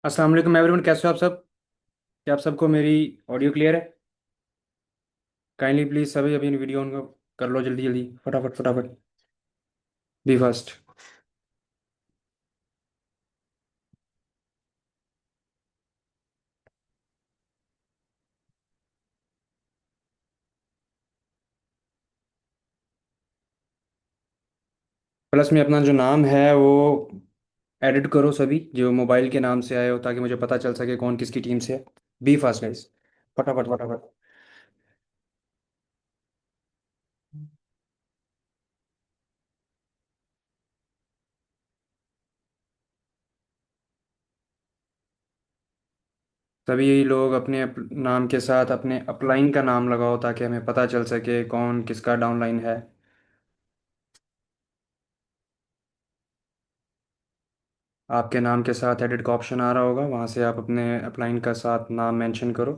अस्सलाम वालेकुम एवरीवन, कैसे हो आप सब? क्या आप सबको मेरी ऑडियो क्लियर है? काइंडली प्लीज सभी अभी वीडियो ऑन कर लो, जल्दी जल्दी, फटाफट फटाफट। B fast. प्लस में अपना जो नाम है वो एडिट करो सभी, जो मोबाइल के नाम से आए हो, ताकि मुझे पता चल सके कौन किसकी टीम से है। बी फास्ट गाइस, फटाफट फटाफट। सभी लोग अपने नाम के साथ अपने अपलाइन का नाम लगाओ, ताकि हमें पता चल सके कौन किसका डाउनलाइन है। आपके नाम के साथ एडिट का ऑप्शन आ रहा होगा, वहाँ से आप अपने अपलाइन का साथ नाम मेंशन करो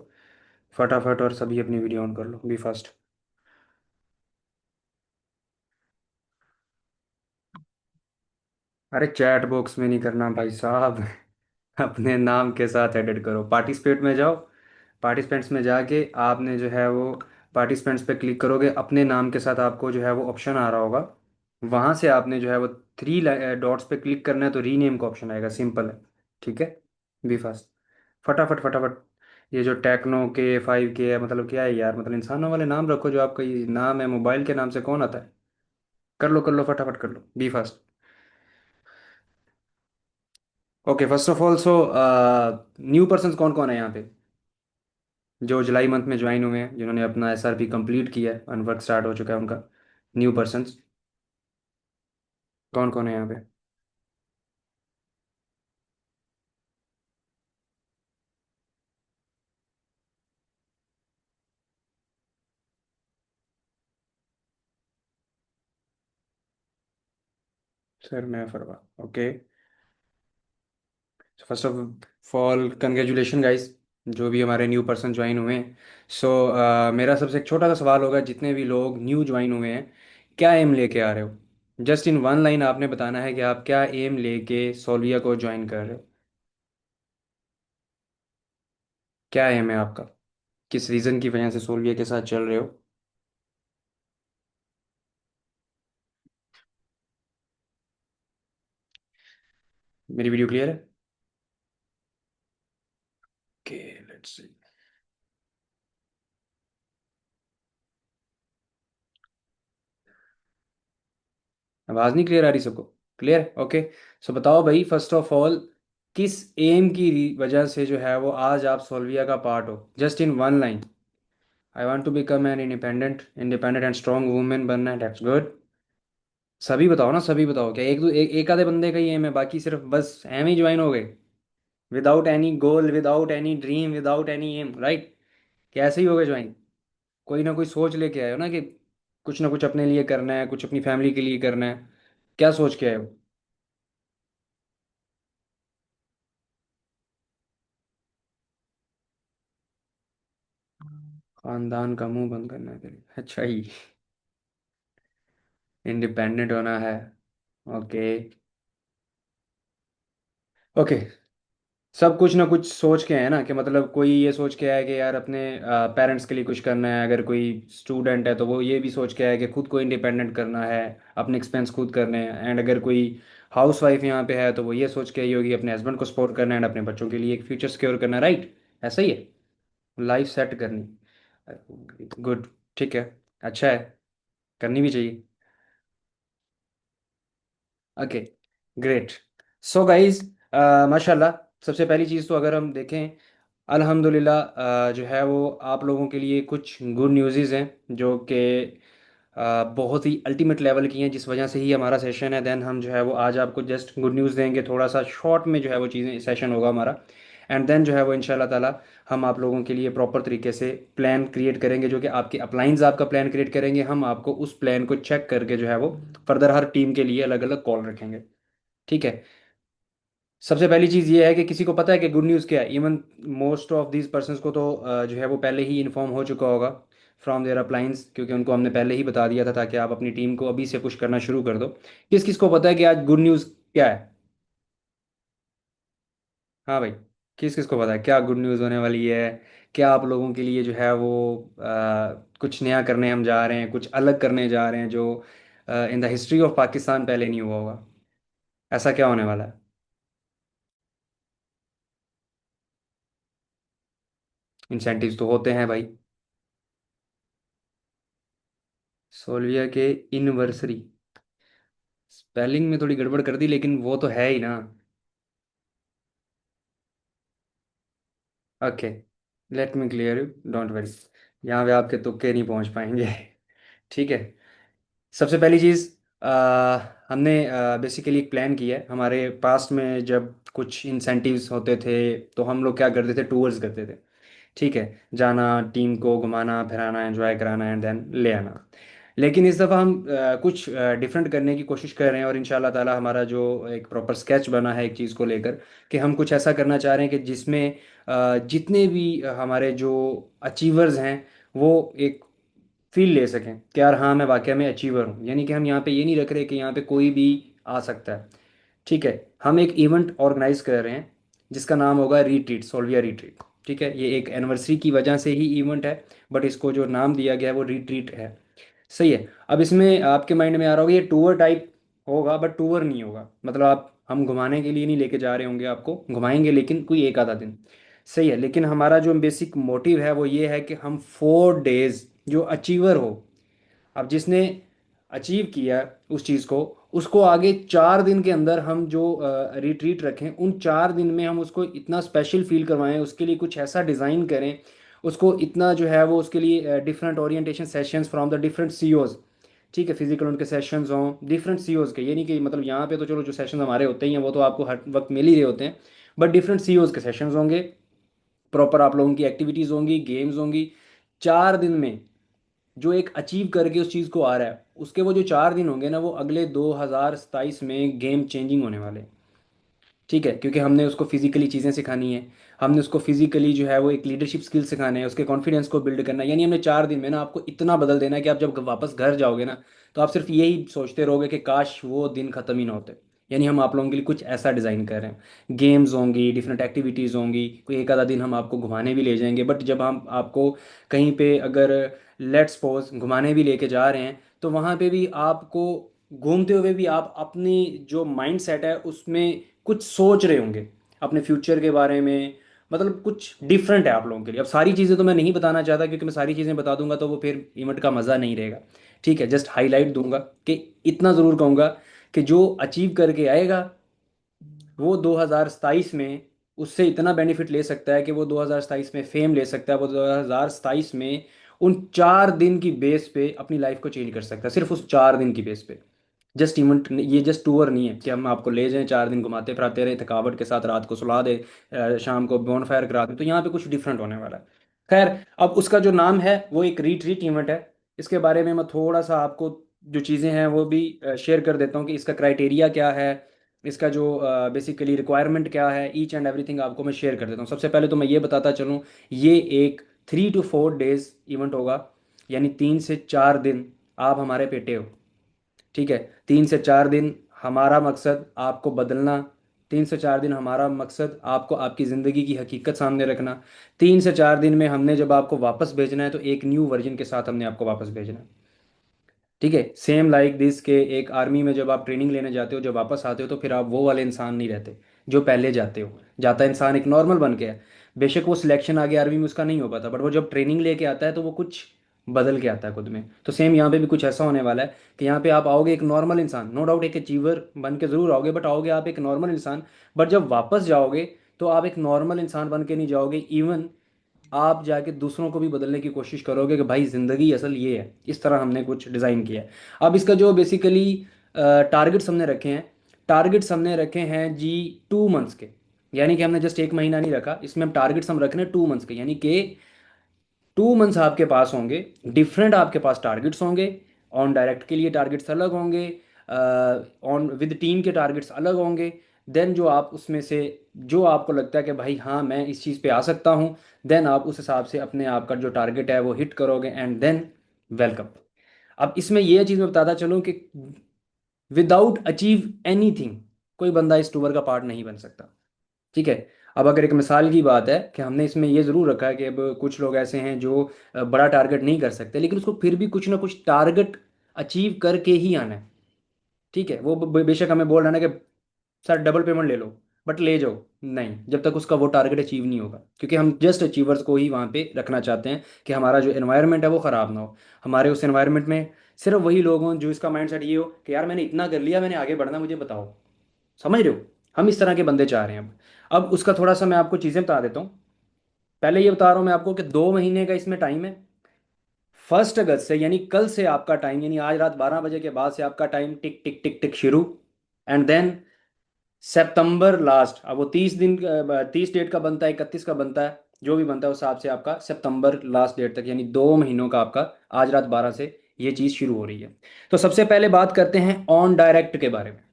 फटाफट, और सभी अपनी वीडियो ऑन कर लो। Be fast. अरे चैट बॉक्स में नहीं करना भाई साहब। अपने नाम के साथ एडिट करो, पार्टिसिपेट में जाओ। पार्टिसिपेंट्स में जाके आपने जो है वो पार्टिसिपेंट्स पे क्लिक करोगे, अपने नाम के साथ आपको जो है वो ऑप्शन आ रहा होगा। वहाँ से आपने जो है वो थ्री डॉट्स पे क्लिक करना है, तो रीनेम का ऑप्शन आएगा, सिंपल है। ठीक है। बी फास्ट, फटाफट फटाफट। ये जो टेक्नो के 5 के है, मतलब क्या है यार, मतलब इंसानों वाले नाम रखो, जो आपका ये नाम है मोबाइल के नाम से कौन आता है? कर लो फटाफट कर लो। Be fast. Okay, first of all so new person कौन कौन है यहाँ पे, जो जुलाई मंथ में ज्वाइन हुए हैं, जिन्होंने अपना एसआरपी कंप्लीट किया है, अनवर्क स्टार्ट हो चुका है उनका? न्यू पर्सन्स कौन कौन है यहाँ पे? सर मैं Farwa. Okay, first of all congratulation guys, जो भी हमारे न्यू पर्सन ज्वाइन हुए हैं। सो मेरा सबसे एक छोटा सा सवाल होगा, जितने भी लोग न्यू ज्वाइन हुए हैं, क्या एम लेके आ रहे हो? जस्ट इन वन लाइन आपने बताना है कि आप क्या एम लेके सोल्विया को ज्वाइन कर रहे हो। क्या एम है आपका? किस रीज़न की वजह से सोल्विया के साथ चल रहे हो? मेरी वीडियो क्लियर है? Okay, let's see. आवाज़ नहीं क्लियर आ रही सबको? Clear, okay. सो बताओ भाई, फर्स्ट ऑफ ऑल, किस एम की वजह से जो है वो आज आप सोल्विया का पार्ट हो? Just in one line. I want to become an independent independent and strong women बनना है, दैट्स गुड। सभी बताओ ना, सभी बताओ। क्या एक आधे बंदे का ही एम है, बाकी सिर्फ बस एम ही ज्वाइन हो गए? Without any goal, without any dream, without any aim, right? कैसे ही हो गए ज्वाइन? कोई ना कोई सोच लेके आए हो ना, कि कुछ ना कुछ अपने लिए करना है, कुछ अपनी फैमिली के लिए करना है। क्या सोच के आए हो? खानदान का मुंह बंद करने के लिए, अच्छा ही। इंडिपेंडेंट होना है। ओके। ओके, सब कुछ ना कुछ सोच के है ना, कि मतलब कोई ये सोच के आया कि यार अपने पेरेंट्स के लिए कुछ करना है, अगर कोई स्टूडेंट है तो वो ये भी सोच के आया कि खुद को इंडिपेंडेंट करना है, अपने एक्सपेंस खुद करने हैं। एंड अगर कोई हाउस वाइफ यहाँ पे है, तो वो ये सोच के आई होगी अपने हस्बैंड को सपोर्ट करना है एंड अपने बच्चों के लिए एक फ्यूचर सिक्योर करना है, राइट? ऐसा ही है, लाइफ सेट करनी। गुड, ठीक है, अच्छा है, करनी भी चाहिए। Okay, great. सो गाइज, माशाल्लाह। सबसे पहली चीज़ तो अगर हम देखें, अल्हम्दुलिल्लाह, जो है वो आप लोगों के लिए कुछ गुड न्यूज़ हैं, जो कि बहुत ही अल्टीमेट लेवल की हैं, जिस वजह से ही हमारा सेशन है। देन हम जो है वो आज आपको जस्ट गुड न्यूज़ देंगे, थोड़ा सा शॉर्ट में जो है वो चीज़ें, सेशन होगा हमारा। एंड देन जो है वो इंशाल्लाह ताला हम आप लोगों के लिए प्रॉपर तरीके से प्लान क्रिएट करेंगे, जो कि आपके अपलाइंस आपका प्लान क्रिएट करेंगे, हम आपको उस प्लान को चेक करके जो है वो फर्दर हर टीम के लिए अलग अलग कॉल रखेंगे। ठीक है। सबसे पहली चीज़ ये है कि किसी को पता है कि गुड न्यूज़ क्या है? Even most of these persons को तो जो है वो पहले ही इन्फॉर्म हो चुका होगा फ्रॉम देयर अप्लाइंस, क्योंकि उनको हमने पहले ही बता दिया था, ताकि आप अपनी टीम को अभी से पुश करना शुरू कर दो। किस किस को पता है कि आज गुड न्यूज़ क्या है? हाँ भाई। किस किस को पता है क्या गुड न्यूज़ होने वाली है? क्या आप लोगों के लिए जो है वो कुछ नया करने हम जा रहे हैं, कुछ अलग करने जा रहे हैं जो in the history of Pakistan पहले नहीं हुआ होगा? ऐसा क्या होने वाला है? इंसेंटिव्स तो होते हैं भाई। सोल्विया के इनवर्सरी? स्पेलिंग में थोड़ी गड़बड़ कर दी, लेकिन वो तो है ही ना। Okay, let me clear you, don't worry. यहाँ पे आपके तुक्के नहीं पहुंच पाएंगे। ठीक है। सबसे पहली चीज़, हमने बेसिकली एक प्लान किया है। हमारे पास्ट में जब कुछ इंसेंटिव्स होते थे तो हम लोग क्या करते थे, टूर्स करते थे। ठीक है, जाना, टीम को घुमाना फिराना, एंजॉय कराना एंड देन ले आना। लेकिन इस दफ़ा हम कुछ डिफरेंट करने की कोशिश कर रहे हैं, और इंशाल्लाह ताला हमारा जो एक प्रॉपर स्केच बना है एक चीज़ को लेकर, कि हम कुछ ऐसा करना चाह रहे हैं कि जिसमें जितने भी हमारे जो अचीवर्स हैं वो एक फील ले सकें कि यार हाँ मैं वाकई में अचीवर हूँ। यानी कि हम यहाँ पे ये नहीं रख रहे कि यहाँ पे कोई भी आ सकता है। ठीक है। हम एक इवेंट ऑर्गेनाइज कर रहे हैं जिसका नाम होगा रिट्रीट, सोल्विया रिट्रीट। ठीक है, ये एक एनिवर्सरी की वजह से ही इवेंट है, बट इसको जो नाम दिया गया है वो रिट्रीट है। सही है। अब इसमें आपके माइंड में आ रहा होगा ये टूर टाइप होगा, बट टूर नहीं होगा। मतलब आप, हम घुमाने के लिए नहीं लेके जा रहे होंगे, आपको घुमाएंगे लेकिन कोई एक आधा दिन। सही है, लेकिन हमारा जो बेसिक मोटिव है वो ये है कि हम 4 डेज, जो अचीवर हो, अब जिसने अचीव किया उस चीज़ को, उसको आगे 4 दिन के अंदर हम जो रिट्रीट रखें, उन 4 दिन में हम उसको इतना स्पेशल फील करवाएं, उसके लिए कुछ ऐसा डिज़ाइन करें, उसको इतना जो है वो उसके लिए different orientation sessions from the different CEOs. ठीक है, फिजिकल उनके सेशंस हों डिफरेंट सीईओज के। ये नहीं कि मतलब यहाँ पे तो चलो जो सेशन हमारे होते ही हैं वो तो आपको हर वक्त मिल ही रहे होते हैं, बट डिफरेंट सीईओज के सेशंस होंगे। प्रॉपर आप लोगों की एक्टिविटीज़ होंगी, गेम्स होंगी। 4 दिन में जो एक अचीव करके उस चीज़ को आ रहा है, उसके वो जो 4 दिन होंगे ना, वो अगले 2027 में गेम चेंजिंग होने वाले हैं। ठीक है, क्योंकि हमने उसको फिजिकली चीज़ें सिखानी है, हमने उसको फिजिकली जो है वो एक लीडरशिप स्किल सिखाना है, उसके कॉन्फिडेंस को बिल्ड करना है। यानी हमने 4 दिन में ना आपको इतना बदल देना है कि आप जब वापस घर जाओगे ना, तो आप सिर्फ यही सोचते रहोगे कि काश वो दिन ख़त्म ही ना होते। यानी हम आप लोगों के लिए कुछ ऐसा डिज़ाइन कर रहे हैं। गेम्स होंगी, डिफरेंट एक्टिविटीज़ होंगी, कोई एक आधा दिन हम आपको घुमाने भी ले जाएंगे। बट जब हम आपको कहीं पे अगर लेट्स सपोज घुमाने भी लेके जा रहे हैं, तो वहाँ पे भी आपको घूमते हुए भी आप अपनी जो माइंड सेट है उसमें कुछ सोच रहे होंगे अपने फ्यूचर के बारे में। मतलब कुछ डिफरेंट है आप लोगों के लिए। अब सारी चीज़ें तो मैं नहीं बताना चाहता, क्योंकि मैं सारी चीज़ें बता दूंगा तो वो फिर इवेंट का मज़ा नहीं रहेगा। ठीक है, जस्ट हाईलाइट दूंगा कि इतना ज़रूर कहूँगा कि जो अचीव करके आएगा वो 2027 में उससे इतना बेनिफिट ले सकता है कि वो 2027 में फेम ले सकता है, वो 2027 में उन 4 दिन की बेस पे अपनी लाइफ को चेंज कर सकता है, सिर्फ उस 4 दिन की बेस पे। जस्ट इवेंट, ये जस्ट टूर नहीं है कि हम आपको ले जाएं 4 दिन घुमाते फिराते रहे थकावट के साथ, रात को सुला दे, शाम को बॉन फायर करा दें। तो यहाँ पे कुछ डिफरेंट होने वाला है। खैर, अब उसका जो नाम है वो एक रीट्रीट इवेंट है। इसके बारे में मैं थोड़ा सा आपको जो चीज़ें हैं वो भी शेयर कर देता हूँ कि इसका क्राइटेरिया क्या है, इसका जो बेसिकली रिक्वायरमेंट क्या है, ईच एंड एवरीथिंग आपको मैं शेयर कर देता हूँ। सबसे पहले तो मैं ये बताता चलूँ, ये एक 3 to 4 डेज इवेंट होगा। यानी 3 से 4 दिन आप हमारे पेटे हो। ठीक है, 3 से 4 दिन हमारा मकसद आपको बदलना, 3 से 4 दिन हमारा मकसद आपको आपकी ज़िंदगी की हकीकत सामने रखना। 3 से 4 दिन में हमने जब आपको वापस भेजना है तो एक न्यू वर्जन के साथ हमने आपको वापस भेजना है। ठीक है, सेम लाइक दिस के एक आर्मी में जब आप ट्रेनिंग लेने जाते हो, जब वापस आते हो तो फिर आप वो वाले इंसान नहीं रहते जो पहले जाते हो। जाता इंसान एक नॉर्मल बन के है। बेशक वो सिलेक्शन आगे आर्मी में उसका नहीं हो पाता, बट वो जब ट्रेनिंग लेके आता है तो वो कुछ बदल के आता है खुद में। तो सेम यहाँ पे भी कुछ ऐसा होने वाला है कि यहाँ पे आप आओगे एक नॉर्मल इंसान, नो डाउट एक अचीवर बन के ज़रूर आओगे, बट आओगे आप एक नॉर्मल इंसान। बट जब वापस जाओगे तो आप एक नॉर्मल इंसान बन के नहीं जाओगे, इवन आप जाके दूसरों को भी बदलने की कोशिश करोगे कि भाई ज़िंदगी असल ये है। इस तरह हमने कुछ डिज़ाइन किया है। अब इसका जो बेसिकली टारगेट्स हमने रखे हैं, टारगेट्स हमने रखे हैं जी 2 मंथ्स के। यानी कि हमने जस्ट एक महीना नहीं रखा इसमें, हम टारगेट्स हम रख रहे हैं 2 मंथ्स के। यानी कि 2 मंथ्स आपके पास होंगे, डिफरेंट आपके पास टारगेट्स होंगे। ऑन डायरेक्ट के लिए टारगेट्स अलग होंगे, ऑन विद टीम के टारगेट्स अलग होंगे। देन जो आप उसमें से, जो आपको लगता है कि भाई हाँ मैं इस चीज़ पे आ सकता हूँ, देन आप उस हिसाब से अपने आप का जो टारगेट है वो हिट करोगे, एंड देन वेलकम। अब इसमें यह चीज़ मैं बताता चलूँ कि विदाउट अचीव एनीथिंग कोई बंदा इस टूर का पार्ट नहीं बन सकता। ठीक है। अब अगर एक मिसाल की बात है कि हमने इसमें ये ज़रूर रखा है कि अब कुछ लोग ऐसे हैं जो बड़ा टारगेट नहीं कर सकते, लेकिन उसको फिर भी कुछ ना कुछ टारगेट अचीव करके ही आना है। ठीक है, वो बेशक हमें बोल रहा है ना कि सर डबल पेमेंट ले लो, बट ले जाओ, नहीं, जब तक उसका वो टारगेट अचीव नहीं होगा, क्योंकि हम जस्ट अचीवर्स को ही वहाँ पे रखना चाहते हैं कि हमारा जो एनवायरनमेंट है वो ख़राब ना हो। हमारे उस एनवायरनमेंट में सिर्फ वही लोग हों जो इसका माइंड सेट ये हो कि यार मैंने इतना कर लिया, मैंने आगे बढ़ना, मुझे बताओ। समझ रहे हो? हम इस तरह के बंदे चाह रहे हैं अब उसका थोड़ा सा मैं आपको चीज़ें बता देता हूँ। पहले ये बता रहा हूँ मैं आपको कि 2 महीने का इसमें टाइम है। 1 अगस्त से यानी कल से आपका टाइम, यानी आज रात 12 बजे के बाद से आपका टाइम टिक टिक टिक टिक शुरू। एंड देन सितंबर लास्ट, अब वो 30 दिन, 30 डेट का बनता है, 31 का बनता है, जो भी बनता है उस हिसाब से आपका सितंबर लास्ट डेट तक, यानी 2 महीनों का आपका आज रात 12 से ये चीज़ शुरू हो रही है। तो सबसे पहले बात करते हैं ऑन डायरेक्ट के बारे में,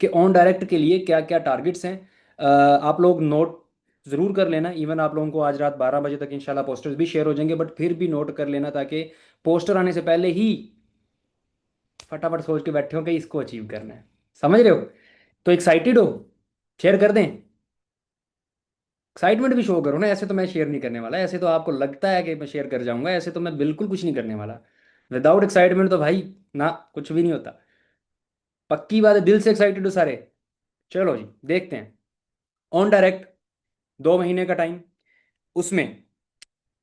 कि ऑन डायरेक्ट के लिए क्या क्या टारगेट्स हैं। आप लोग नोट ज़रूर कर लेना। इवन आप लोगों को आज रात 12 बजे तक इंशाल्लाह पोस्टर्स भी शेयर हो जाएंगे, बट फिर भी नोट कर लेना, ताकि पोस्टर आने से पहले ही फटाफट सोच के बैठे हो कि इसको अचीव करना है। समझ रहे हो? तो एक्साइटेड हो? शेयर कर दें? एक्साइटमेंट भी शो करो ना। ऐसे तो मैं शेयर नहीं करने वाला, ऐसे तो आपको लगता है कि मैं शेयर कर जाऊंगा, ऐसे तो मैं बिल्कुल कुछ नहीं करने वाला। विदाउट एक्साइटमेंट तो भाई ना, कुछ भी नहीं होता। पक्की बात है, दिल से एक्साइटेड हो सारे? चलो जी, देखते हैं। ऑन डायरेक्ट, 2 महीने का टाइम। उसमें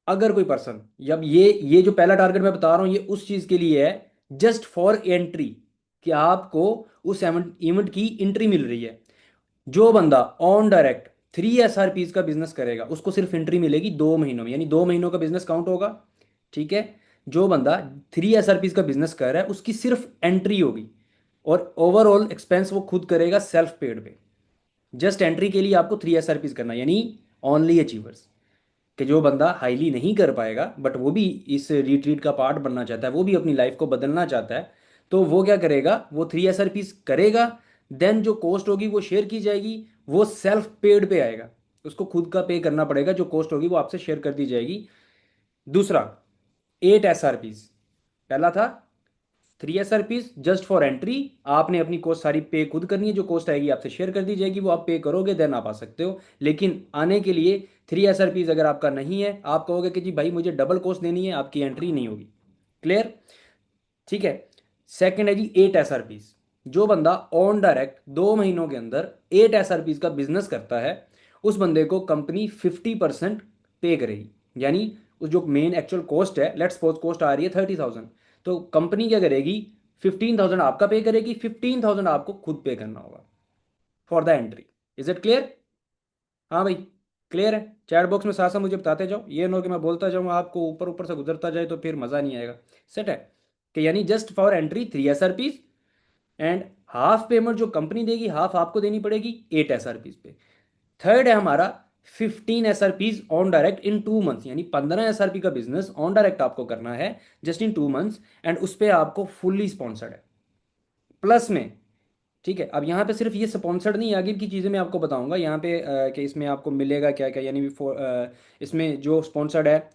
अगर कोई पर्सन, जब ये जो पहला टारगेट मैं बता रहा हूँ ये उस चीज के लिए है, जस्ट फॉर एंट्री, कि आपको उस इवेंट की एंट्री मिल रही है। जो बंदा ऑन डायरेक्ट 3 SRPs का बिजनेस करेगा उसको सिर्फ एंट्री मिलेगी 2 महीनों में, यानी 2 महीनों का बिजनेस काउंट होगा। ठीक है। जो बंदा 3 SRPs का बिजनेस कर रहा है उसकी सिर्फ एंट्री होगी, और ओवरऑल एक्सपेंस वो खुद करेगा सेल्फ पेड पे। जस्ट एंट्री के लिए आपको 3 SRPs करना है, यानी ओनली अचीवर्स। कि जो बंदा हाईली नहीं कर पाएगा बट वो भी इस रिट्रीट का पार्ट बनना चाहता है, वो भी अपनी लाइफ को बदलना चाहता है, तो वो क्या करेगा, वो 3 SRPs करेगा। देन जो कॉस्ट होगी वो शेयर की जाएगी, वो सेल्फ पेड पे आएगा। उसको खुद का पे करना पड़ेगा, जो कॉस्ट होगी वो आपसे शेयर कर दी जाएगी। दूसरा, 8 SRPs। पहला था 3 SRPs जस्ट फॉर एंट्री, आपने अपनी कॉस्ट सारी पे खुद करनी है, जो कॉस्ट आएगी आपसे शेयर कर दी जाएगी, वो आप पे करोगे देन आप आ सकते हो। लेकिन आने के लिए 3 SRPs अगर आपका नहीं है, आप कहोगे कि जी भाई मुझे डबल कॉस्ट देनी है, आपकी एंट्री नहीं होगी। क्लियर? ठीक है। सेकंड है जी 8 SRPs। जो बंदा ऑन डायरेक्ट 2 महीनों के अंदर 8 SRPs का बिजनेस करता है, उस बंदे को कंपनी 50% पे करेगी। यानी उस जो मेन एक्चुअल कॉस्ट है, लेट्स सपोज कॉस्ट आ रही है 30,000, तो कंपनी क्या करेगी, 15,000 आपका पे करेगी, 15,000 आपको खुद पे करना होगा for the entry. Is it clear? हाँ भाई, क्लियर है? चैट बॉक्स में साथ साथ मुझे बताते जाओ, ये नो कि मैं बोलता जाऊँ आपको ऊपर ऊपर से गुजरता जाए तो फिर मज़ा नहीं आएगा। सेट है? कि यानी just for entry 3 SRPs, and half payment जो कंपनी देगी हाफ आपको देनी पड़ेगी 8 SRPs पे। थर्ड है हमारा 15 SRPs on direct in 2 months, यानी 15 SRP का बिजनेस ऑन डायरेक्ट आपको करना है जस्ट इन 2 मंथ्स, एंड उस पर आपको फुल्ली स्पॉन्सर्ड है प्लस में। ठीक है। अब यहाँ पे सिर्फ ये स्पॉन्सर्ड नहीं, आगे की चीज़ें मैं आपको बताऊंगा यहाँ पे कि इसमें आपको मिलेगा क्या क्या, यानी इसमें जो स्पॉन्सर्ड है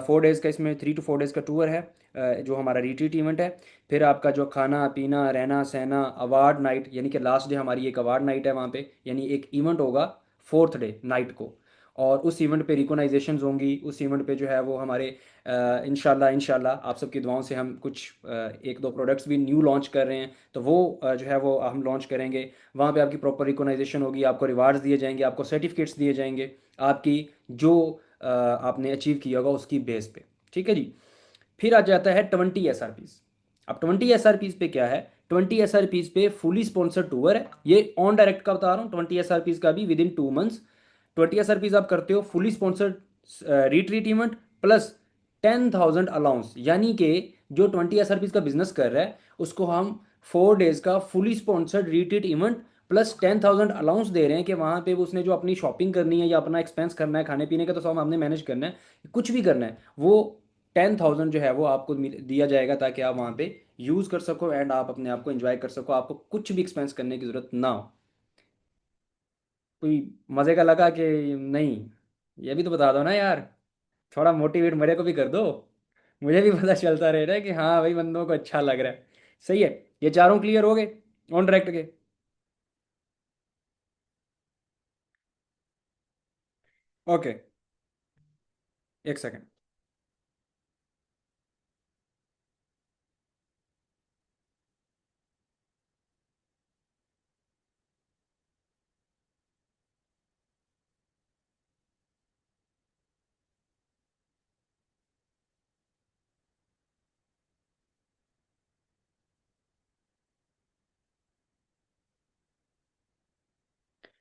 4 डेज़ का, इसमें 3 to 4 डेज़ का टूर है, जो हमारा रिट्रीट इवेंट है। फिर आपका जो खाना पीना रहना सहना, अवार्ड नाइट, यानी कि लास्ट डे हमारी एक अवार्ड नाइट है वहाँ पे, यानी एक इवेंट होगा 4th डे नाइट को। और उस इवेंट पे रिकोगनाइजेशंस होंगी, उस इवेंट पे जो है वो हमारे इंशाल्लाह इंशाल्लाह आप सबकी दुआओं से हम कुछ 1-2 प्रोडक्ट्स भी न्यू लॉन्च कर रहे हैं, तो वो जो है वो हम लॉन्च करेंगे। वहाँ पे आपकी प्रॉपर रिकॉग्नाइजेशन होगी, आपको रिवार्ड्स दिए जाएंगे, आपको सर्टिफिकेट्स दिए जाएंगे, आपकी जो आपने अचीव किया होगा उसकी बेस पे। ठीक है जी। फिर आ जाता है 20 SRPs। अब 20 SRPs पे क्या है, 20 SRPs पे फुली स्पॉन्सर्ड टूर है। ये ऑन डायरेक्ट का बता रहा हूँ, 20 SRPs का भी विद इन 2 मंथ्स। 20 SRPs आप करते हो fully sponsored retreat event plus 10,000 allowance, यानी कि जो 20 SRPs का बिजनेस कर रहा है उसको हम 4 डेज का fully sponsored retreat event plus 10,000 allowance दे रहे हैं, कि वहाँ पे उसने जो अपनी शॉपिंग करनी है या अपना एक्सपेंस करना है, खाने पीने का तो सब हमने मैनेज करना है, कुछ भी करना है, वो 10,000 जो है वो आपको दिया जाएगा, ताकि आप वहाँ पे यूज़ कर सको एंड आप अपने आप को एंजॉय कर सको, आपको कुछ भी एक्सपेंस करने की ज़रूरत ना हो। कोई मज़े का लगा कि नहीं? ये भी तो बता दो ना यार, थोड़ा मोटिवेट मेरे को भी कर दो, मुझे भी पता चलता रहे ना कि हाँ भाई बंदों को अच्छा लग रहा है। सही है। ये चारों क्लियर हो गए ऑन डायरेक्ट के? ओके, एक सेकेंड।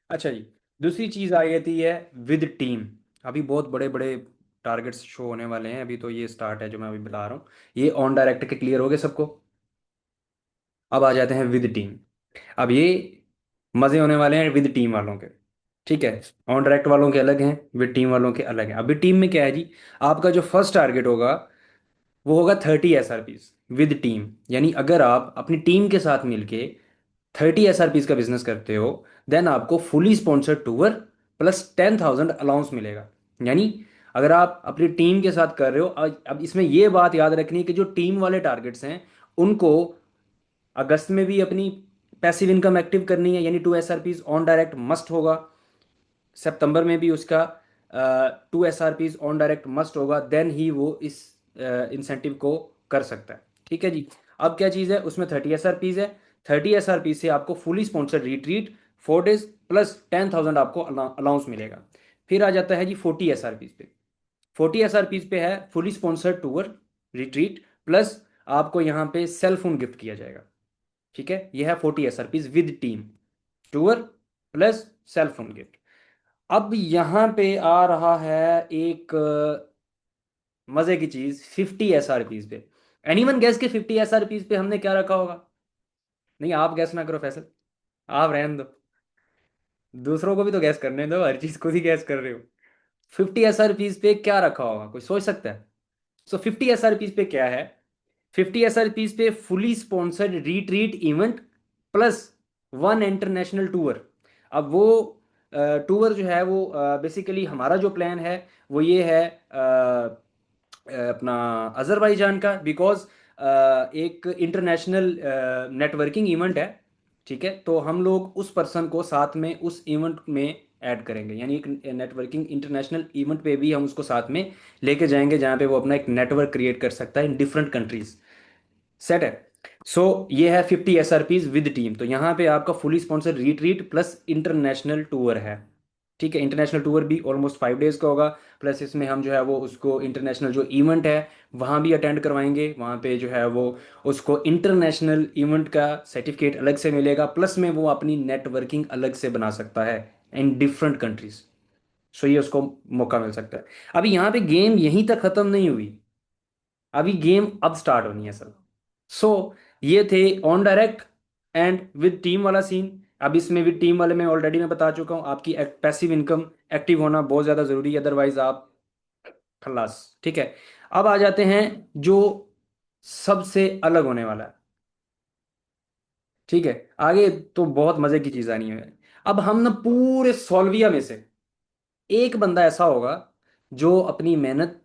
अच्छा जी, दूसरी चीज़ आ जाती है विद टीम। अभी बहुत बड़े बड़े टारगेट्स शो होने वाले हैं, अभी तो ये स्टार्ट है जो मैं अभी बता रहा हूँ। ये ऑन डायरेक्ट के क्लियर हो गए सबको। अब आ जाते हैं विद टीम। अब ये मज़े होने वाले हैं विद टीम वालों के। ठीक है, ऑन डायरेक्ट वालों के अलग हैं, विद टीम वालों के अलग हैं। अभी टीम में क्या है जी, आपका जो फर्स्ट टारगेट होगा वो होगा 30 SRPs विद टीम। यानी अगर आप अपनी टीम के साथ मिलके 30 SRPs का बिजनेस करते हो, देन आपको fully sponsored tour plus 10,000 allowance मिलेगा। यानी अगर आप अपनी टीम के साथ कर रहे हो, अब इसमें ये बात याद रखनी है कि जो टीम वाले टारगेट्स हैं उनको अगस्त में भी अपनी पैसिव इनकम एक्टिव करनी है, यानी 2 SRPs ऑन डायरेक्ट मस्ट होगा। सितंबर में भी उसका 2 SRPs ऑन डायरेक्ट मस्ट होगा, देन ही वो इस इंसेंटिव को कर सकता है। ठीक है जी। अब क्या चीज़ है उसमें, 30 SRPs है। 30 SRP से आपको fully sponsored retreat 4 days plus 10,000 आपको अलाउंस मिलेगा। फिर आ जाता है जी 40 SRPs पे। 40 SRPs पे है fully sponsored tour retreat plus आपको यहाँ पे सेल फोन गिफ्ट किया जाएगा। ठीक है, यह है 40 SRPs with team, tour plus cell phone gift. अब यहाँ पे आ रहा है एक मजे की चीज 50 SRPs पे। एनीवन गैस के 50 SRPs पे हमने क्या रखा होगा? नहीं, आप गैस ना करो फैसल, आप रहने दो, दूसरों को भी तो गैस करने दो, हर चीज खुद ही गैस कर रहे हो। 50 SRPs पे क्या रखा होगा, कोई सोच सकता है? सो 50 SRPs पे क्या है? 50 SRPs पे fully sponsored retreat event plus 1 international tour. अब वो टूर जो है वो बेसिकली हमारा जो प्लान है वो ये है अपना अजरबैजान का, बिकॉज एक इंटरनेशनल नेटवर्किंग इवेंट है। ठीक है, तो हम लोग उस पर्सन को साथ में उस इवेंट में ऐड करेंगे, यानी एक नेटवर्किंग इंटरनेशनल इवेंट पे भी हम उसको साथ में लेके जाएंगे जहाँ पे वो अपना एक नेटवर्क क्रिएट कर सकता है इन डिफरेंट कंट्रीज। सेट है। सो ये है 50 SRPs विद टीम। तो यहाँ पे आपका fully sponsored retreat plus international tour है। ठीक है, इंटरनेशनल टूर भी ऑलमोस्ट 5 डेज का होगा। प्लस इसमें हम जो है वो उसको इंटरनेशनल जो इवेंट है वहाँ भी अटेंड करवाएंगे। वहाँ पे जो है वो उसको इंटरनेशनल इवेंट का सर्टिफिकेट अलग से मिलेगा, प्लस में वो अपनी नेटवर्किंग अलग से बना सकता है इन डिफरेंट कंट्रीज। सो ये उसको मौका मिल सकता है। अभी यहाँ पे गेम यहीं तक खत्म नहीं हुई, अभी गेम अब स्टार्ट होनी है सर। सो ये थे on direct and with team वाला सीन। अब इसमें विद टीम वाले में ऑलरेडी मैं बता चुका हूँ, आपकी पैसिव इनकम एक्टिव होना बहुत ज़्यादा ज़रूरी है, अदरवाइज आप खल्लास। ठीक है, अब आ जाते हैं जो सबसे अलग होने वाला है। ठीक है, आगे तो बहुत मज़े की चीज़ आनी है। अब हम ना पूरे सॉल्विया में से एक बंदा ऐसा होगा जो अपनी मेहनत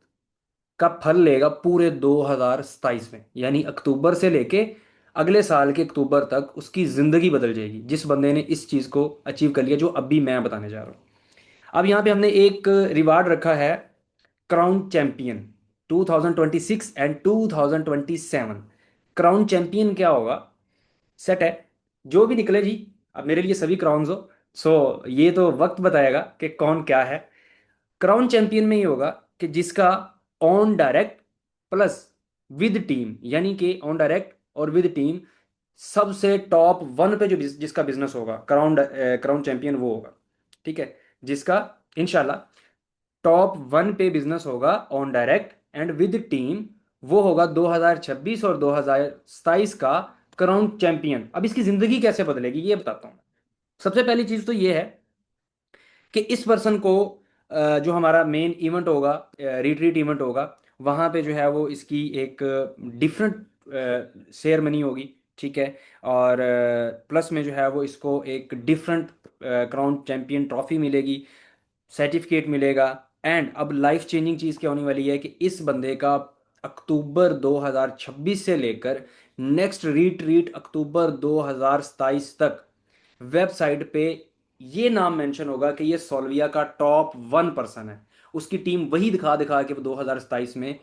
का फल लेगा पूरे 2027 में, यानी अक्टूबर से लेके अगले साल के अक्टूबर तक उसकी जिंदगी बदल जाएगी जिस बंदे ने इस चीज को अचीव कर लिया जो अभी मैं बताने जा रहा हूँ। अब यहाँ पे हमने एक रिवार्ड रखा है, crown champion 2026 and 2027। Crown champion क्या होगा? सेट है, जो भी निकले जी। अब मेरे लिए सभी क्राउन्स हो, सो ये तो वक्त बताएगा कि कौन क्या है। क्राउन चैंपियन में ये होगा कि जिसका on direct plus with team, यानी कि ऑन डायरेक्ट और विद टीम सबसे टॉप 1 पे जो जिसका बिजनेस होगा, क्राउन चैंपियन वो होगा। ठीक है, जिसका इंशाल्लाह टॉप 1 पे बिजनेस होगा on direct and with team, वो होगा 2026 और 2027 का क्राउन चैंपियन। अब इसकी जिंदगी कैसे बदलेगी ये बताता हूँ। सबसे पहली चीज तो ये है कि इस पर्सन को जो हमारा मेन इवेंट होगा, रिट्रीट इवेंट होगा, वहाँ पे जो है वो इसकी एक डिफरेंट सेरेमनी होगी। ठीक है, और प्लस में जो है वो इसको एक डिफरेंट क्राउन चैंपियन ट्रॉफी मिलेगी, सर्टिफिकेट मिलेगा। एंड अब लाइफ चेंजिंग चीज़ क्या होने वाली है कि इस बंदे का अक्टूबर 2026 से लेकर नेक्स्ट रिट्रीट अक्टूबर 2027 तक वेबसाइट पे ये नाम मेंशन होगा कि ये सोल्विया का टॉप 1 पर्सन है। उसकी टीम वही दिखा दिखा के वो 2027 में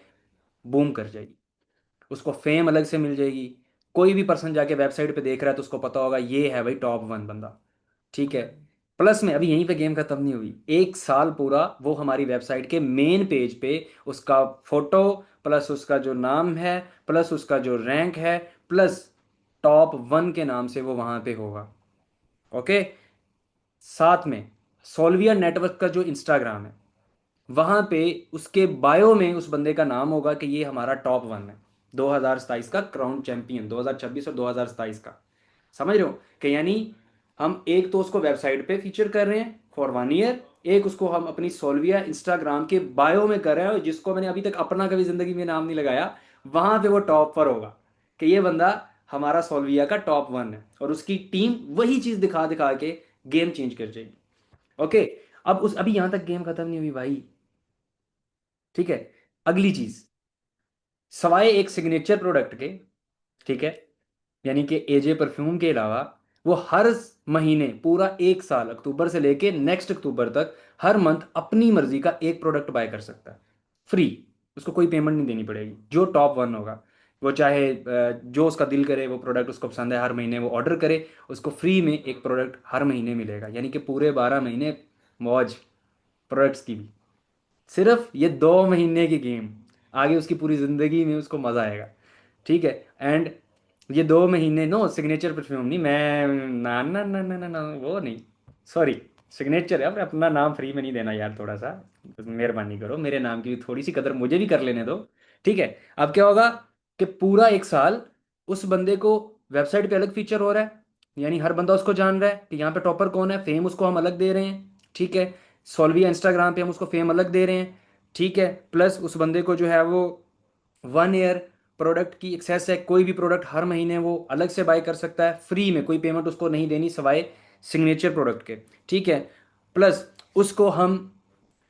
बूम कर जाएगी। उसको फेम अलग से मिल जाएगी। कोई भी पर्सन जाके वेबसाइट पे देख रहा है तो उसको पता होगा ये है भाई टॉप 1 बंदा। ठीक है। प्लस में अभी यहीं पे गेम खत्म नहीं हुई, 1 साल पूरा वो हमारी वेबसाइट के मेन पेज पे उसका फोटो, प्लस उसका जो नाम है, प्लस उसका जो रैंक है, प्लस टॉप 1 के नाम से वो वहां पे होगा। ओके। साथ में सोल्विया नेटवर्क का जो इंस्टाग्राम है, वहां पे उसके बायो में उस बंदे का नाम होगा कि ये हमारा टॉप 1 है, 2027 का क्राउन चैंपियन, 2026 और 2027 का। समझ रहे हो कि यानी हम एक तो उसको वेबसाइट पे फीचर कर रहे हैं फॉर 1 ईयर, एक उसको हम अपनी सोल्विया इंस्टाग्राम के बायो में कर रहे हैं, और जिसको मैंने अभी तक अपना कभी जिंदगी में नाम नहीं लगाया, वहां पे वो टॉप पर होगा कि ये बंदा हमारा सोल्विया का टॉप 1 है, और उसकी टीम वही चीज दिखा दिखा के गेम चेंज कर जाएगी। ओके। अब उस अभी यहां तक गेम खत्म नहीं हुई भाई। ठीक है। अगली चीज, सवाए एक सिग्नेचर प्रोडक्ट के, ठीक है, यानी कि एजे परफ्यूम के अलावा, वो हर महीने पूरा 1 साल, अक्टूबर से लेके नेक्स्ट अक्टूबर तक, हर मंथ अपनी मर्जी का एक प्रोडक्ट बाय कर सकता है फ्री। उसको कोई पेमेंट नहीं देनी पड़ेगी, जो टॉप 1 होगा। वो चाहे जो उसका दिल करे, वो प्रोडक्ट उसको पसंद है, हर महीने वो ऑर्डर करे, उसको फ्री में एक प्रोडक्ट हर महीने मिलेगा, यानी कि पूरे 12 महीने मौज प्रोडक्ट्स की भी। सिर्फ ये 2 महीने की गेम, आगे उसकी पूरी जिंदगी में उसको मजा आएगा। ठीक है। एंड ये 2 महीने, नो सिग्नेचर परफ्यूम नहीं, मैं ना ना ना ना ना, ना वो नहीं, सॉरी। सिग्नेचर है, अपना नाम फ्री में नहीं देना यार, थोड़ा सा मेहरबानी करो, मेरे नाम की भी थोड़ी सी कदर मुझे भी कर लेने दो। ठीक है। अब क्या होगा कि पूरा 1 साल उस बंदे को वेबसाइट पे अलग फीचर हो रहा है, यानी हर बंदा उसको जान रहा है कि यहाँ पे टॉपर कौन है, फेम उसको हम अलग दे रहे हैं। ठीक है। सोल्विया इंस्टाग्राम पे हम उसको फेम अलग दे रहे हैं। ठीक है। प्लस उस बंदे को जो है वो 1 ईयर प्रोडक्ट की एक्सेस है, कोई भी प्रोडक्ट हर महीने वो अलग से बाय कर सकता है फ्री में, कोई पेमेंट उसको नहीं देनी सवाए सिग्नेचर प्रोडक्ट के। ठीक है। प्लस उसको हम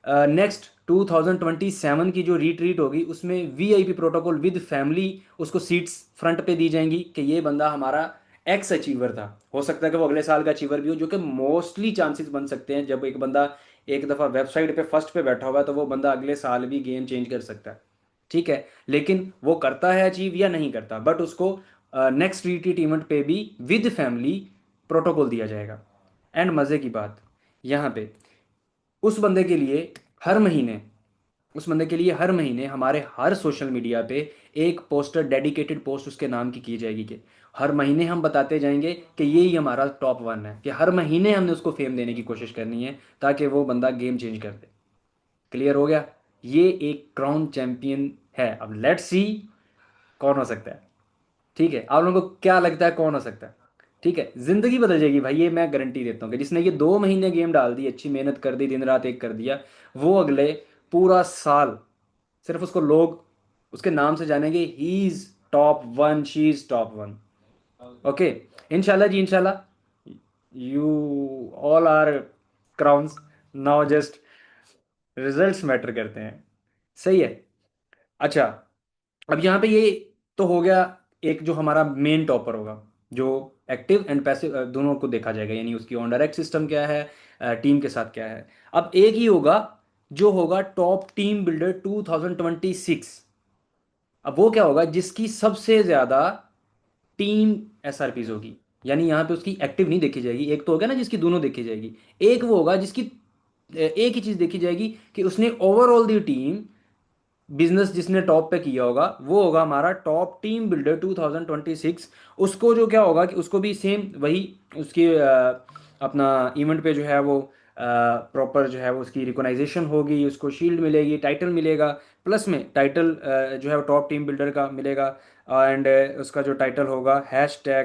नेक्स्ट 2027 की जो रीट्रीट होगी उसमें वीआईपी प्रोटोकॉल विद फैमिली, उसको सीट्स फ्रंट पे दी जाएंगी कि ये बंदा हमारा एक्स अचीवर था। हो सकता है कि वो अगले साल का अचीवर भी हो, जो कि मोस्टली चांसेस बन सकते हैं। जब एक बंदा एक दफ़ा वेबसाइट पे फर्स्ट पे बैठा हुआ है तो वो बंदा अगले साल भी गेम चेंज कर सकता है। ठीक है। लेकिन वो करता है अचीव या नहीं करता, बट उसको नेक्स्ट रीट्रीट इवेंट पे भी विद फैमिली प्रोटोकॉल दिया जाएगा। एंड मज़े की बात यहाँ पे, उस बंदे के लिए हर महीने उस बंदे के लिए हर महीने हमारे हर सोशल मीडिया पे एक पोस्टर, डेडिकेटेड पोस्ट उसके नाम की जाएगी, कि हर महीने हम बताते जाएंगे कि ये ही हमारा टॉप 1 है, कि हर महीने हमने उसको फेम देने की कोशिश करनी है ताकि वो बंदा गेम चेंज कर दे। क्लियर हो गया। ये एक क्राउन चैंपियन है। अब लेट्स सी कौन हो सकता है। ठीक है। आप लोगों को क्या लगता है कौन हो सकता है? ठीक है, जिंदगी बदल जाएगी भाई, ये मैं गारंटी देता हूँ कि जिसने ये 2 महीने गेम डाल दी, अच्छी मेहनत कर दी, दिन रात एक कर दिया, वो अगले पूरा साल सिर्फ उसको लोग उसके नाम से जानेंगे, he is top 1, she is top 1। Okay. इंशाल्लाह जी, इंशाल्लाह। You all are crowns now, just results matter करते हैं। सही है। अच्छा, अब यहाँ पे ये तो हो गया, एक जो हमारा मेन टॉपर होगा, जो एक्टिव एंड पैसिव दोनों को देखा जाएगा, यानी उसकी ऑन डायरेक्ट सिस्टम क्या है, टीम के साथ क्या है। अब एक ही होगा जो होगा टॉप टीम बिल्डर 2026। अब वो क्या होगा जिसकी सबसे ज्यादा टीम एसआरपीज होगी, यानी यहाँ पे उसकी एक्टिव नहीं देखी जाएगी। एक तो होगा ना जिसकी दोनों देखी जाएगी, एक वो होगा जिसकी एक ही चीज देखी जाएगी कि उसने ओवरऑल दी टीम बिजनेस जिसने टॉप पे किया होगा, वो होगा हमारा टॉप टीम बिल्डर 2026। उसको जो क्या होगा कि उसको भी सेम वही उसकी अपना इवेंट पे जो है वो प्रॉपर जो है वो उसकी रिकॉग्नाइजेशन होगी, उसको शील्ड मिलेगी, टाइटल मिलेगा। प्लस में टाइटल जो है वो टॉप टीम बिल्डर का मिलेगा। एंड उसका जो टाइटल होगा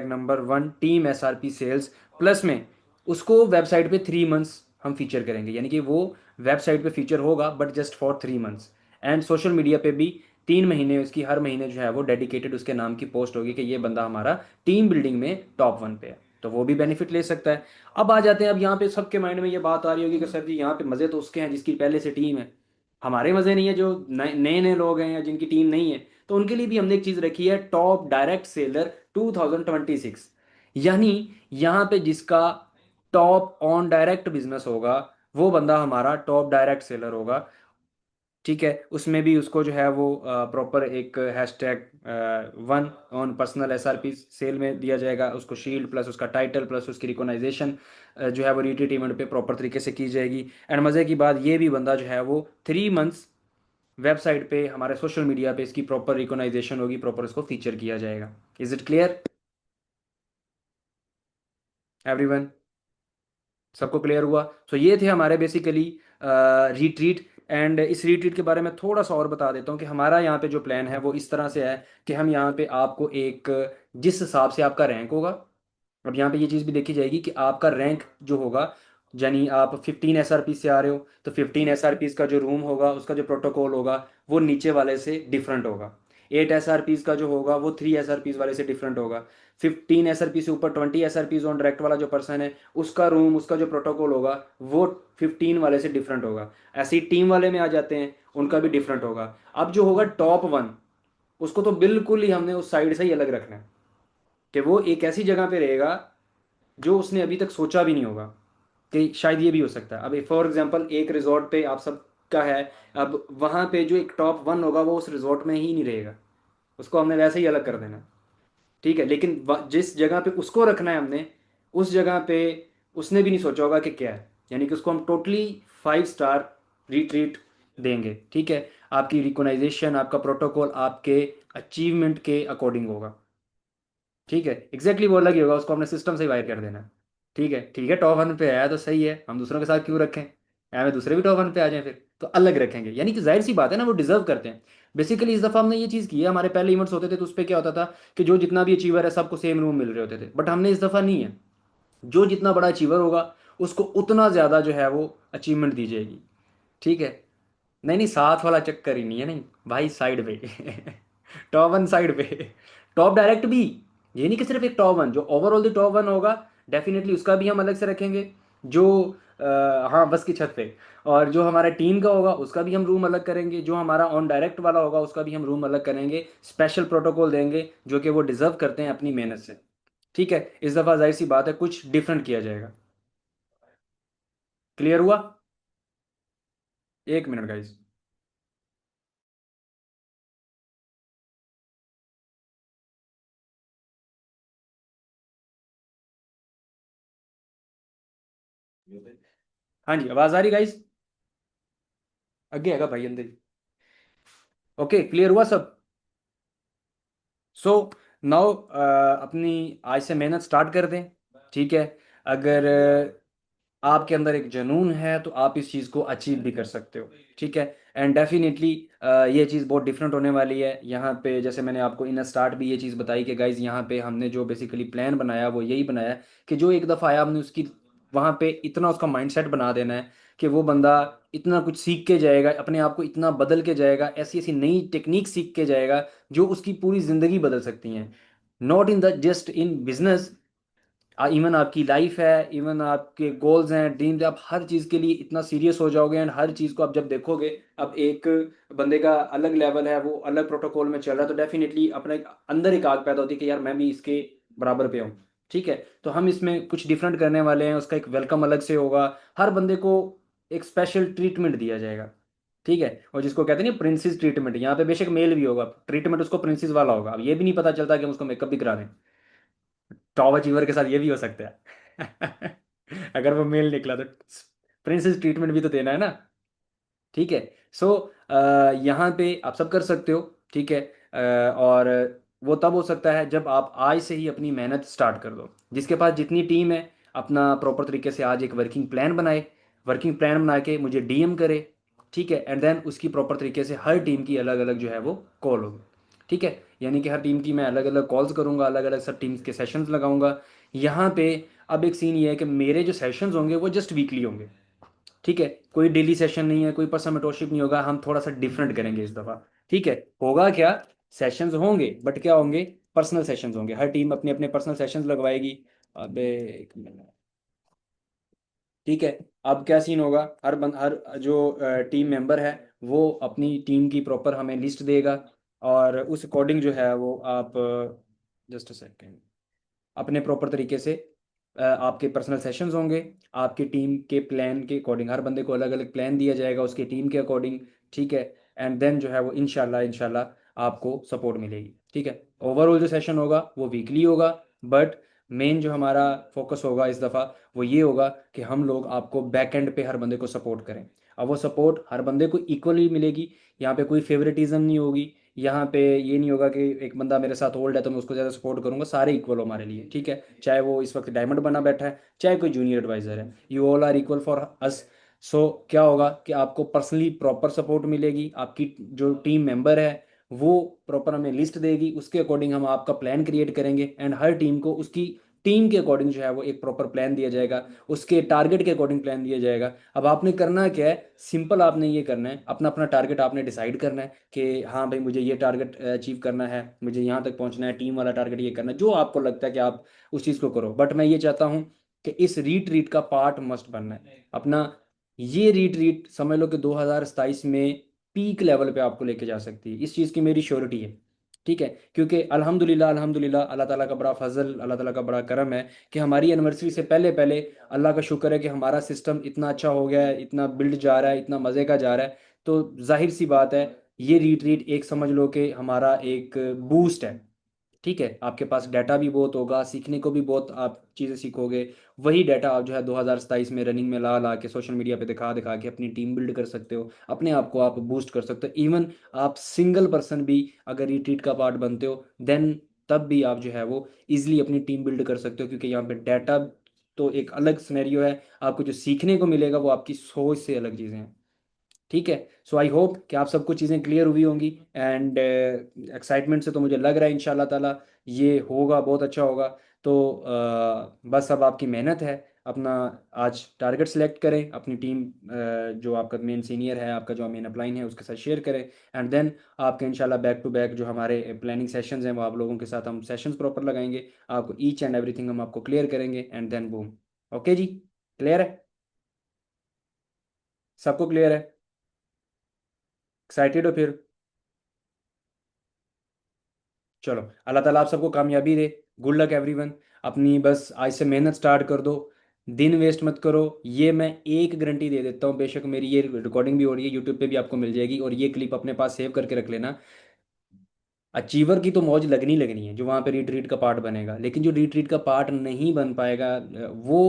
#number 1 team SRP sales. Plus में उसको वेबसाइट पे 3 मंथ्स हम फीचर करेंगे, यानी कि वो वेबसाइट पे फीचर होगा but just for 3 months. And social media पे भी 3 महीने उसकी हर महीने जो है वो डेडिकेटेड उसके नाम की पोस्ट होगी कि ये बंदा हमारा टीम बिल्डिंग में टॉप 1 पे है, तो वो भी बेनिफिट ले सकता है। अब आ जाते हैं, अब यहाँ पे सबके माइंड में ये बात आ रही होगी कि सर जी यहाँ पे मज़े तो उसके हैं जिसकी पहले से टीम है, हमारे मज़े नहीं है जो नए नए नए लोग हैं या जिनकी टीम नहीं है। तो उनके लिए भी हमने एक चीज़ रखी है, टॉप डायरेक्ट सेलर 2026, यानी यहाँ पे जिसका टॉप ऑन डायरेक्ट बिजनेस होगा, वो बंदा हमारा टॉप डायरेक्ट सेलर होगा। ठीक है, उसमें भी उसको जो है वो प्रॉपर एक hashtag 1 on personal SRP sale में दिया जाएगा, उसको शील्ड प्लस उसका टाइटल प्लस उसकी रिकॉग्नाइजेशन जो है वो रीट्रीट इवेंट पे प्रॉपर तरीके से की जाएगी। एंड मज़े की बात ये भी बंदा जो है वो 3 मंथ्स वेबसाइट पे हमारे सोशल मीडिया पे इसकी प्रॉपर रिकॉग्नाइजेशन होगी, प्रॉपर इसको फीचर किया जाएगा। Is it clear everyone? सबको क्लियर हुआ? सो ये थे हमारे बेसिकली रिट्रीट। एंड इस रिट्रीट के बारे में थोड़ा सा और बता देता हूँ कि हमारा यहाँ पे जो प्लान है वो इस तरह से है कि हम यहाँ पे आपको एक, जिस हिसाब से आपका रैंक होगा, अब यहाँ पे ये चीज़ भी देखी जाएगी कि आपका रैंक जो होगा, यानी आप 15 SRP से आ रहे हो तो 15 SRP का जो रूम होगा उसका जो प्रोटोकॉल होगा वो नीचे वाले से डिफरेंट होगा। 8 SRP का जो होगा वो 3 SRP वाले से डिफरेंट होगा। 15 SRP से ऊपर 20 SRP ऑन डायरेक्ट वाला जो पर्सन है, उसका रूम उसका जो प्रोटोकॉल होगा वो 15 वाले से डिफरेंट होगा। ऐसे ही टीम वाले में आ जाते हैं, उनका भी डिफरेंट होगा। अब जो होगा टॉप 1, उसको तो बिल्कुल ही हमने उस साइड से ही अलग रखना है कि वो एक ऐसी जगह पे रहेगा जो उसने अभी तक सोचा भी नहीं होगा कि शायद ये भी हो सकता है। अब फॉर एग्जांपल एक रिजॉर्ट पे आप सब का है, अब वहाँ पे जो एक टॉप 1 होगा वो उस रिजॉर्ट में ही नहीं रहेगा, उसको हमने वैसे ही अलग कर देना। ठीक है, लेकिन जिस जगह पे उसको रखना है हमने, उस जगह पे उसने भी नहीं सोचा होगा कि क्या है, यानी कि उसको हम टोटली 5 स्टार रिट्रीट देंगे। ठीक है, आपकी रिकॉग्नाइजेशन आपका प्रोटोकॉल आपके अचीवमेंट के अकॉर्डिंग होगा। ठीक है, एग्जैक्टली वो अलग ही होगा, उसको हमने सिस्टम से ही वायर कर देना है। ठीक है, ठीक है, टॉप 1 पे आया तो सही है, हम दूसरों के साथ क्यों रखें, हमें दूसरे भी टॉप 1 पे आ जाएं फिर तो अलग रखेंगे, यानी कि जाहिर सी बात है ना, वो डिजर्व करते हैं। बेसिकली इस दफ़ा हमने ये चीज़ की है, हमारे पहले इवेंट्स होते थे तो उस पर क्या होता था कि जो जितना भी अचीवर है सबको सेम रूम मिल रहे होते थे, बट हमने इस दफ़ा नहीं है, जो जितना बड़ा अचीवर होगा उसको उतना ज़्यादा जो है वो अचीवमेंट दी जाएगी। ठीक है, नहीं नहीं, साथ वाला चक्कर ही नहीं है, नहीं भाई, साइड पे टॉप 1 साइड पे, टॉप डायरेक्ट भी, ये नहीं कि सिर्फ एक टॉप 1, जो ओवरऑल द टॉप 1 होगा डेफिनेटली उसका भी हम अलग से रखेंगे। जो हाँ, बस की छत पे, और जो हमारा टीम का होगा उसका भी हम रूम अलग करेंगे, जो हमारा ऑन डायरेक्ट वाला होगा उसका भी हम रूम अलग करेंगे, स्पेशल प्रोटोकॉल देंगे जो कि वो डिजर्व करते हैं अपनी मेहनत से। ठीक है, इस दफ़ा जाहिर सी बात है कुछ डिफरेंट किया जाएगा। क्लियर हुआ? एक मिनट गाइज। हाँ जी, आवाज़ आ रही गाइज? आगे आएगा भाई अंदर। ओके, क्लियर हुआ सब? सो नाउ अपनी आज से मेहनत स्टार्ट कर दें। ठीक है, अगर आपके अंदर एक जुनून है तो आप इस चीज़ को अचीव भी कर सकते हो। ठीक है, एंड डेफिनेटली ये चीज़ बहुत डिफरेंट होने वाली है यहाँ पे। जैसे मैंने आपको इन स्टार्ट भी ये चीज़ बताई कि गाइज यहाँ पे हमने जो बेसिकली प्लान बनाया वो यही बनाया कि जो एक दफ़ा आया हमने उसकी वहाँ पे इतना उसका माइंडसेट बना देना है कि वो बंदा इतना कुछ सीख के जाएगा, अपने आप को इतना बदल के जाएगा, ऐसी ऐसी नई टेक्निक सीख के जाएगा जो उसकी पूरी ज़िंदगी बदल सकती हैं। Not in the just in business, even आपकी लाइफ है, इवन आपके गोल्स हैं, ड्रीम्स, आप हर चीज़ के लिए इतना सीरियस हो जाओगे एंड हर चीज़ को आप जब देखोगे, अब एक बंदे का अलग लेवल है, वो अलग प्रोटोकॉल में चल रहा है, तो डेफिनेटली अपने अंदर एक आग पैदा होती है कि यार मैं भी इसके बराबर पे हूँ। ठीक है, तो हम इसमें कुछ डिफरेंट करने वाले हैं, उसका एक वेलकम अलग से होगा, हर बंदे को एक स्पेशल ट्रीटमेंट दिया जाएगा। ठीक है, और जिसको कहते हैं ना प्रिंसेस ट्रीटमेंट, यहाँ पे बेशक मेल भी होगा, ट्रीटमेंट उसको प्रिंसेस वाला होगा। अब ये भी नहीं पता चलता कि हम उसको मेकअप भी करा दें, टॉप अचीवर के साथ ये भी हो सकता है अगर वो मेल निकला तो प्रिंसेस ट्रीटमेंट भी तो देना है ना। ठीक है, सो यहाँ पे आप सब कर सकते हो। ठीक है, और वो तब हो सकता है जब आप आज से ही अपनी मेहनत स्टार्ट कर दो। जिसके पास जितनी टीम है, अपना प्रॉपर तरीके से आज एक वर्किंग प्लान बनाए, वर्किंग प्लान बना के मुझे DM करे। ठीक है, एंड देन उसकी प्रॉपर तरीके से हर टीम की अलग अलग जो है वो कॉल होगी। ठीक है, यानी कि हर टीम की मैं अलग अलग कॉल्स करूंगा, अलग अलग सब टीम्स के सेशंस लगाऊंगा यहाँ पे। अब एक सीन ये है कि मेरे जो सेशंस होंगे वो जस्ट वीकली होंगे। ठीक है, कोई डेली सेशन नहीं है, कोई पर्सनल मेंटोरशिप नहीं होगा, हम थोड़ा सा डिफरेंट करेंगे इस दफ़ा। ठीक है, होगा क्या, सेशंस होंगे बट क्या होंगे, पर्सनल सेशंस होंगे, हर टीम अपने अपने पर्सनल सेशंस लगवाएगी। अबे एक मिनट। ठीक है, अब क्या सीन होगा, हर जो टीम मेंबर है वो अपनी टीम की प्रॉपर हमें लिस्ट देगा, और उस अकॉर्डिंग जो है वो आप, जस्ट अ सेकेंड, अपने प्रॉपर तरीके से आपके पर्सनल सेशंस होंगे, आपकी टीम के प्लान के अकॉर्डिंग हर बंदे को अलग अलग प्लान दिया जाएगा उसकी टीम के अकॉर्डिंग। ठीक है। एंड देन जो है वो इंशाल्लाह इंशाल्लाह आपको सपोर्ट मिलेगी। ठीक है। ओवरऑल जो सेशन होगा वो वीकली होगा, बट मेन जो हमारा फोकस होगा इस दफ़ा वो ये होगा कि हम लोग आपको बैक एंड पे हर बंदे को सपोर्ट करें। अब वो सपोर्ट हर बंदे को इक्वली मिलेगी, यहाँ पे कोई फेवरेटिज्म नहीं होगी, यहाँ पे ये नहीं होगा कि एक बंदा मेरे साथ होल्ड है तो मैं उसको ज़्यादा सपोर्ट करूंगा, सारे इक्वल हो हमारे लिए। ठीक है। चाहे वो इस वक्त डायमंड बना बैठा है, चाहे कोई जूनियर एडवाइजर है, you all are equal for us. So क्या होगा कि आपको पर्सनली प्रॉपर सपोर्ट मिलेगी, आपकी जो टीम मेंबर है वो प्रॉपर हमें लिस्ट देगी, उसके अकॉर्डिंग हम आपका प्लान क्रिएट करेंगे, एंड हर टीम को उसकी टीम के अकॉर्डिंग जो है वो एक प्रॉपर प्लान दिया जाएगा, उसके टारगेट के अकॉर्डिंग प्लान दिया जाएगा। अब आपने करना क्या है, सिंपल आपने ये करना है, अपना अपना टारगेट आपने डिसाइड करना है कि हाँ भाई मुझे ये टारगेट अचीव करना है, मुझे यहाँ तक पहुँचना है, टीम वाला टारगेट ये करना है, जो आपको लगता है कि आप उस चीज़ को करो। बट मैं ये चाहता हूँ कि इस रीट्रीट का पार्ट मस्ट बनना है अपना। ये रीट्रीट समझ लो कि 2027 में पीक लेवल पे आपको लेके जा सकती है, इस चीज़ की मेरी श्योरिटी है। ठीक है। क्योंकि अल्हम्दुलिल्लाह अल्हम्दुलिल्लाह अल्लाह ताला का बड़ा फजल, अल्लाह ताला का बड़ा करम है कि हमारी एनिवर्सरी से पहले पहले अल्लाह का शुक्र है कि हमारा सिस्टम इतना अच्छा हो गया है, इतना बिल्ड जा रहा है, इतना मज़े का जा रहा है। तो जाहिर सी बात है, ये रीट्रीट एक समझ लो कि हमारा एक बूस्ट है। ठीक है। आपके पास डाटा भी बहुत होगा, सीखने को भी बहुत आप चीज़ें सीखोगे। वही डाटा आप जो है 2027 में रनिंग में ला ला के सोशल मीडिया पे दिखा दिखा के अपनी टीम बिल्ड कर सकते हो, अपने आप को आप बूस्ट कर सकते हो। इवन आप सिंगल पर्सन भी अगर रिट्रीट का पार्ट बनते हो देन तब भी आप जो है वो इजिली अपनी टीम बिल्ड कर सकते हो, क्योंकि यहाँ पे डाटा तो एक अलग सिनेरियो है, आपको जो सीखने को मिलेगा वो आपकी सोच से अलग चीज़ें हैं। ठीक है। सो आई होप कि आप सबको चीज़ें क्लियर हुई होंगी, एंड एक्साइटमेंट से तो मुझे लग रहा है इंशाल्लाह ताला ये होगा, बहुत अच्छा होगा। तो बस अब आपकी मेहनत है, अपना आज टारगेट सेलेक्ट करें, अपनी टीम जो आपका मेन सीनियर है, आपका जो मेन अपलाइन है उसके साथ शेयर करें, एंड देन आपके इंशाल्लाह बैक टू बैक जो हमारे प्लानिंग सेशंस हैं वो आप लोगों के साथ हम सेशंस प्रॉपर लगाएंगे, आपको ईच एंड एवरीथिंग हम आपको क्लियर करेंगे, एंड देन बूम। ओके जी। क्लियर है? सबको क्लियर है? एक्साइटेड हो फिर? चलो, अल्लाह ताला आप सबको कामयाबी दे। Good luck everyone. अपनी बस आज से मेहनत स्टार्ट कर दो, दिन वेस्ट मत करो। ये मैं एक गारंटी दे देता हूँ, बेशक मेरी ये रिकॉर्डिंग भी हो रही है, यूट्यूब पे भी आपको मिल जाएगी, और ये क्लिप अपने पास सेव करके रख लेना। अचीवर की तो मौज लगनी लगनी है जो वहाँ पे रिट्रीट का पार्ट बनेगा, लेकिन जो रिट्रीट का पार्ट नहीं बन पाएगा वो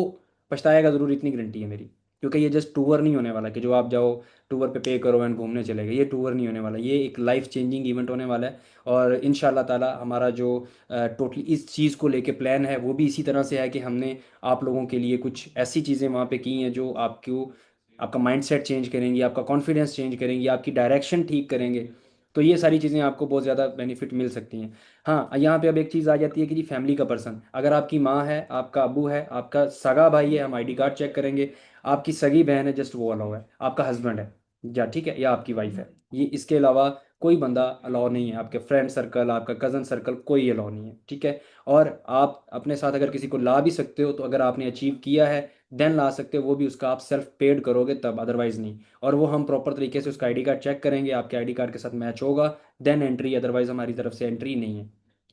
पछताएगा ज़रूर, इतनी गारंटी है मेरी। क्योंकि ये जस्ट टूर नहीं होने वाला कि जो आप जाओ टूर पे करो एंड घूमने चले गए, ये टूर नहीं होने वाला, ये एक लाइफ चेंजिंग इवेंट होने वाला है। और इंशाल्लाह ताला हमारा जो टोटली इस चीज़ को लेके प्लान है वो भी इसी तरह से है कि हमने आप लोगों के लिए कुछ ऐसी चीज़ें वहाँ पे की हैं जो आपको आपका माइंडसेट चेंज करेंगी, आपका कॉन्फिडेंस चेंज करेंगी, आपकी डायरेक्शन ठीक करेंगे। तो ये सारी चीज़ें आपको बहुत ज़्यादा बेनिफिट मिल सकती हैं। हाँ, यहाँ पे अब एक चीज़ आ जाती है कि जी फैमिली का पर्सन, अगर आपकी माँ है, आपका अबू है, आपका सगा भाई है, हम आईडी कार्ड चेक करेंगे, आपकी सगी बहन है, जस्ट वो अलाउ है, आपका हस्बैंड है या ठीक है, या आपकी वाइफ है, ये इसके अलावा कोई बंदा अलाउ नहीं है, आपके फ्रेंड सर्कल, आपका कज़न सर्कल, कोई अलाउ नहीं है। ठीक है। और आप अपने साथ अगर किसी को ला भी सकते हो तो अगर आपने अचीव किया है देन ला सकते हो, वो भी उसका आप सेल्फ पेड करोगे तब, अदरवाइज नहीं। और वो हम प्रॉपर तरीके से उसका आईडी कार्ड चेक करेंगे, आपके आईडी कार्ड के साथ मैच होगा देन एंट्री, अदरवाइज हमारी तरफ से एंट्री नहीं है।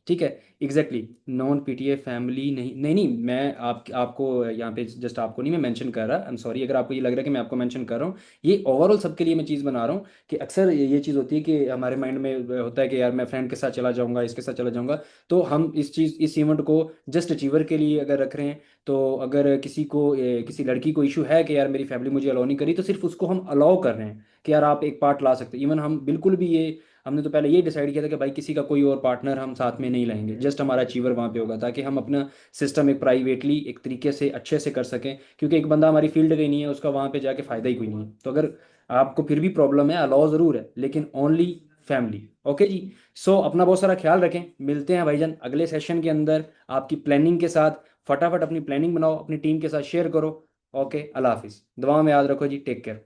ठीक है। एग्जैक्टली। नॉन पीटीए फैमिली नहीं, नहीं नहीं, मैं आपको यहाँ पे जस्ट आपको नहीं मैं मेंशन कर रहा, आई एम सॉरी अगर आपको ये लग रहा है कि मैं आपको मेंशन कर रहा हूँ, ये ओवरऑल सबके लिए मैं चीज़ बना रहा हूँ। कि अक्सर ये चीज़ होती है कि हमारे माइंड में होता है कि यार मैं फ्रेंड के साथ चला जाऊंगा, इसके साथ चला जाऊंगा। तो हम इस इवेंट को जस्ट अचीवर के लिए अगर रख रहे हैं, तो अगर किसी को किसी लड़की को इशू है कि यार मेरी फैमिली मुझे अलाउ नहीं करी, तो सिर्फ उसको हम अलाउ कर रहे हैं कि यार आप एक पार्ट ला सकते हैं। इवन हम बिल्कुल भी ये हमने तो पहले ये डिसाइड किया था कि भाई किसी का कोई और पार्टनर हम साथ में नहीं लाएंगे, जस्ट हमारा अचीवर वहाँ पे होगा, ताकि हम अपना सिस्टम एक प्राइवेटली एक तरीके से अच्छे से कर सकें। क्योंकि एक बंदा हमारी फील्ड का ही नहीं है, उसका वहाँ पे जाके फ़ायदा ही कोई नहीं है। तो अगर आपको फिर भी प्रॉब्लम है, अलाउ ज़रूर है लेकिन ओनली फैमिली। ओके जी। सो अपना बहुत सारा ख्याल रखें, मिलते हैं भाईजान अगले सेशन के अंदर आपकी प्लानिंग के साथ। फटाफट अपनी प्लानिंग बनाओ, अपनी टीम के साथ शेयर करो। ओके, अल्लाह हाफिज़, दुआ में याद रखो जी, टेक केयर।